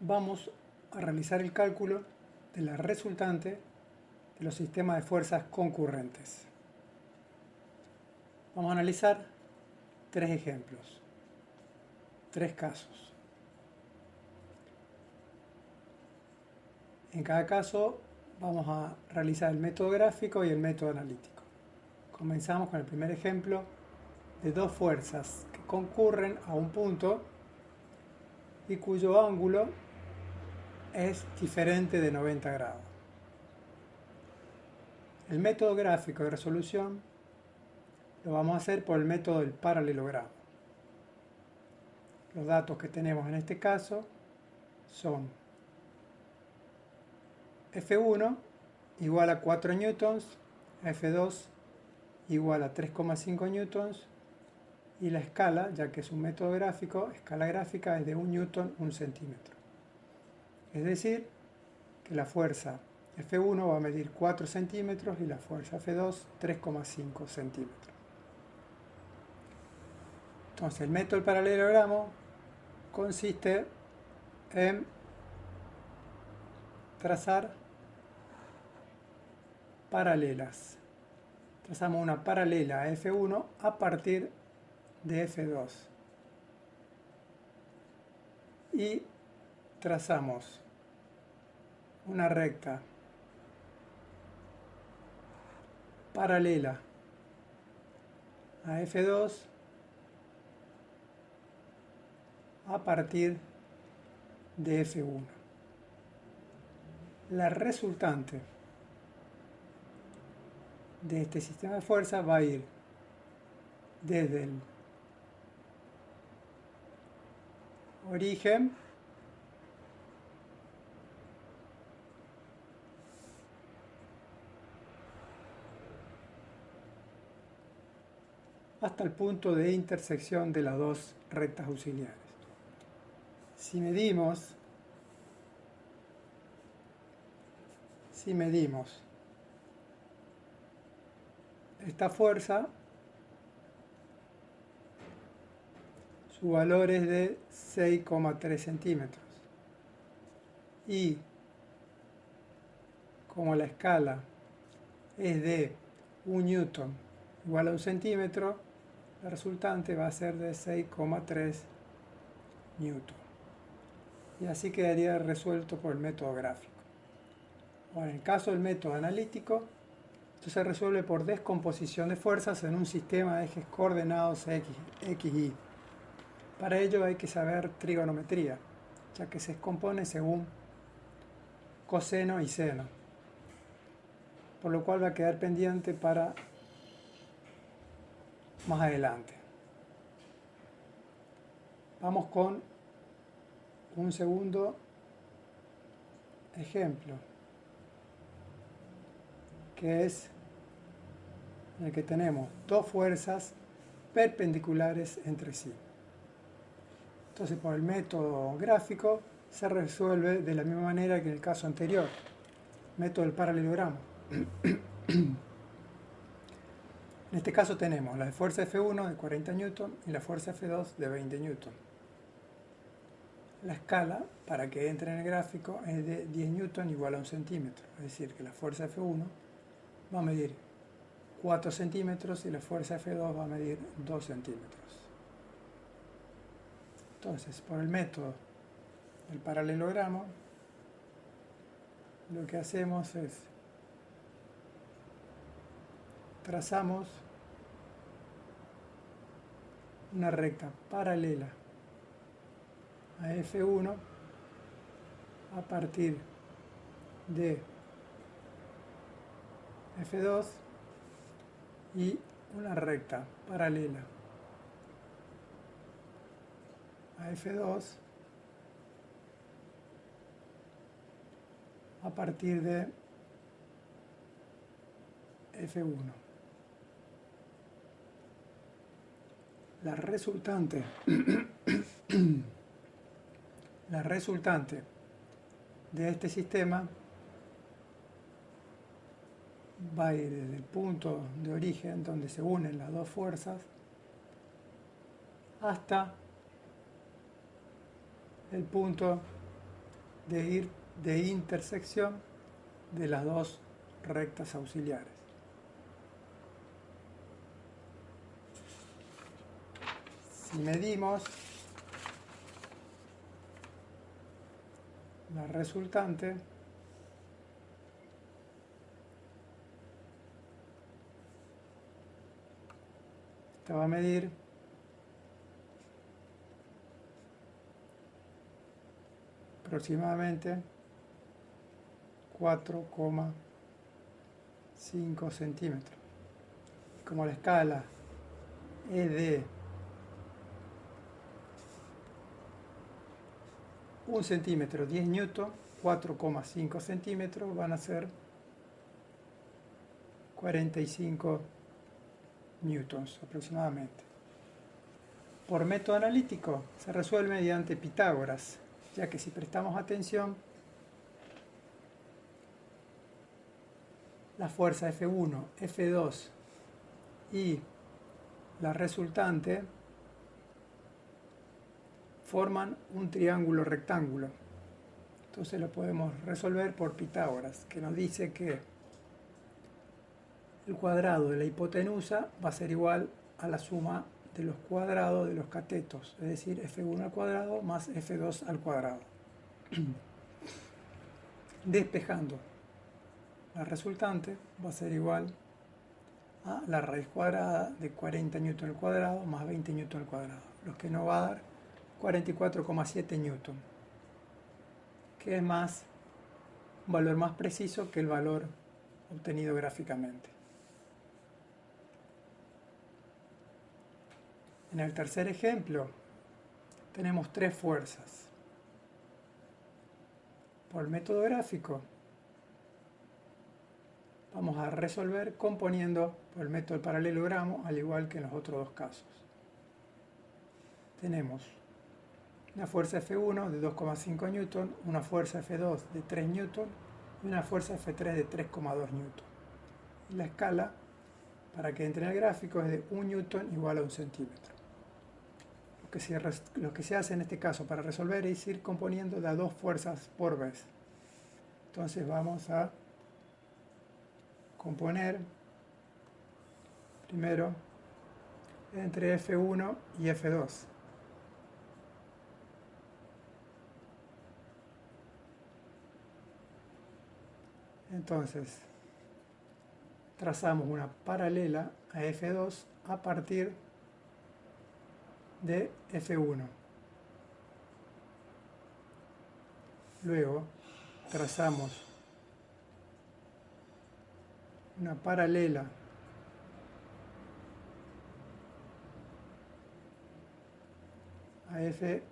vamos a realizar el cálculo de la resultante de los sistemas de fuerzas concurrentes. Vamos a analizar tres ejemplos, tres casos. En cada caso vamos a realizar el método gráfico y el método analítico. Comenzamos con el primer ejemplo de dos fuerzas que concurren a un punto y cuyo ángulo es diferente de 90 grados. El método gráfico de resolución lo vamos a hacer por el método del paralelogramo. Los datos que tenemos en este caso son F1 igual a 4 newtons, F2 igual a 3,5 newtons y la escala, ya que es un método gráfico, escala gráfica es de 1 newton 1 centímetro. Es decir, que la fuerza F1 va a medir 4 centímetros y la fuerza F2 3,5 centímetros. Entonces el método del paralelogramo consiste en trazar paralelas. Trazamos una paralela a F1 a partir de F2 y trazamos una recta paralela a F2 a partir de F1. La resultante de este sistema de fuerza va a ir desde el origen hasta el punto de intersección de las dos rectas auxiliares. Si medimos esta fuerza, su valor es de 6,3 centímetros. Y como la escala es de 1 newton igual a 1 centímetro, la resultante va a ser de 6,3 newton. Y así quedaría resuelto por el método gráfico. Ahora, en el caso del método analítico, esto se resuelve por descomposición de fuerzas en un sistema de ejes coordenados X, Y. Para ello hay que saber trigonometría, ya que se descompone según coseno y seno, por lo cual va a quedar pendiente para más adelante. Vamos con un segundo ejemplo, que es en el que tenemos dos fuerzas perpendiculares entre sí. Entonces, por el método gráfico se resuelve de la misma manera que en el caso anterior, método del paralelogramo. En este caso tenemos la fuerza F1 de 40 newton y la fuerza F2 de 20 newton. La escala, para que entre en el gráfico, es de 10 newton igual a 1 centímetro. Es decir, que la fuerza F1 va a medir 4 centímetros y la fuerza F2 va a medir 2 centímetros. Entonces, por el método del paralelogramo, lo que hacemos es trazamos una recta paralela a F1 a partir de F2 y una recta paralela a F2 a partir de F1. La resultante de este sistema va a ir desde el punto de origen donde se unen las dos fuerzas hasta el punto de intersección de las dos rectas auxiliares. Si medimos la resultante, esta va a medir aproximadamente 4,5 centímetros. Como la escala es de 1 centímetro 10 newton, 4,5 centímetros van a ser 45 newtons aproximadamente. Por método analítico se resuelve mediante Pitágoras, ya que si prestamos atención, la fuerza F1, F2 y la resultante forman un triángulo rectángulo. Entonces lo podemos resolver por Pitágoras, que nos dice que el cuadrado de la hipotenusa va a ser igual a la suma de los cuadrados de los catetos, es decir, F1 al cuadrado más F2 al cuadrado. Despejando, la resultante va a ser igual a la raíz cuadrada de 40 newton al cuadrado más 20 newton al cuadrado, lo que nos va a dar 44,7 newton, que es un valor más preciso que el valor obtenido gráficamente. En el tercer ejemplo tenemos tres fuerzas. Por el método gráfico vamos a resolver componiendo por el método del paralelogramo, al igual que en los otros dos casos. Tenemos una fuerza F1 de 2,5 newton, una fuerza F2 de 3 newton y una fuerza F3 de 3,2 newton. Y la escala, para que entre en el gráfico, es de 1 newton igual a 1 centímetro. Lo que se hace en este caso para resolver es ir componiendo de a dos fuerzas por vez. Entonces vamos a componer primero entre F1 y F2. Entonces trazamos una paralela a F2 a partir de F1. Luego trazamos una paralela a F.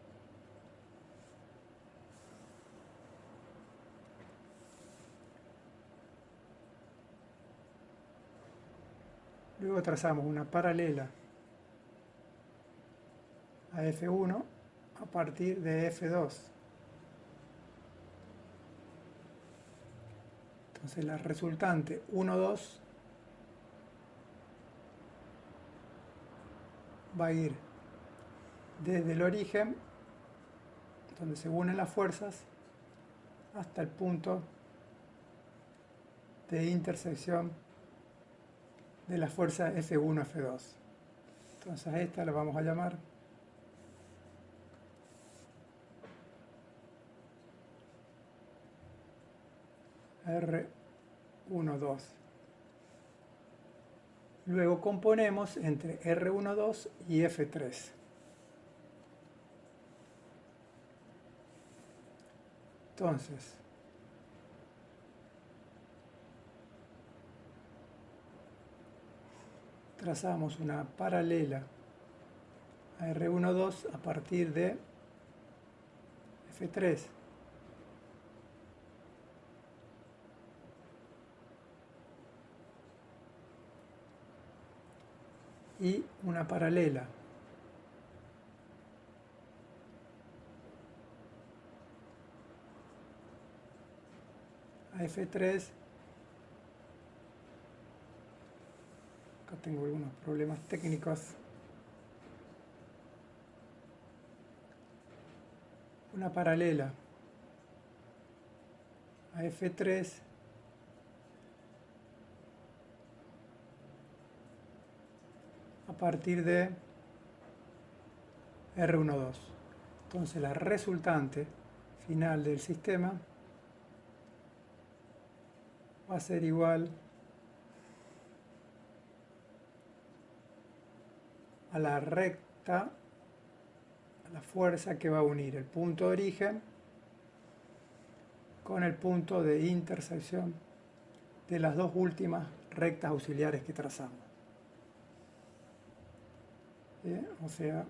Luego trazamos una paralela a F1 a partir de F2. Entonces la resultante 1, 2 va a ir desde el origen, donde se unen las fuerzas, hasta el punto de intersección de la fuerza F1, F2. Entonces a esta la vamos a llamar R1, 2. Luego componemos entre R1, 2 y F3. Entonces, trazamos una paralela a R1, 2 a partir de F3. Y una paralela a F3. Acá tengo algunos problemas técnicos. Una paralela a F3 a partir de R12. Entonces la resultante final del sistema va a ser igual a la recta, a la fuerza que va a unir el punto de origen con el punto de intersección de las dos últimas rectas auxiliares que trazamos. Bien, o sea,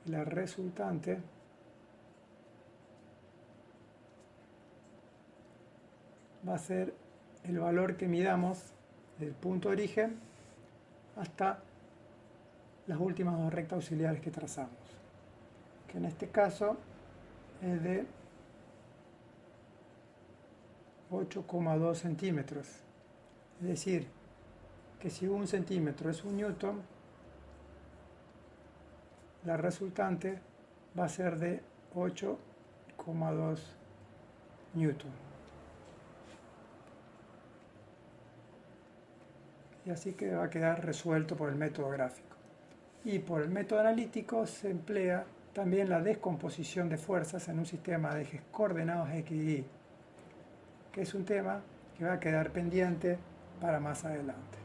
la resultante va a ser el valor que midamos del punto de origen hasta las últimas dos rectas auxiliares que trazamos, que en este caso es de 8,2 centímetros. Es decir, que si 1 centímetro es 1 newton, la resultante va a ser de 8,2 newton. Y así que va a quedar resuelto por el método gráfico. Y por el método analítico se emplea también la descomposición de fuerzas en un sistema de ejes coordenados X y Y, que es un tema que va a quedar pendiente para más adelante.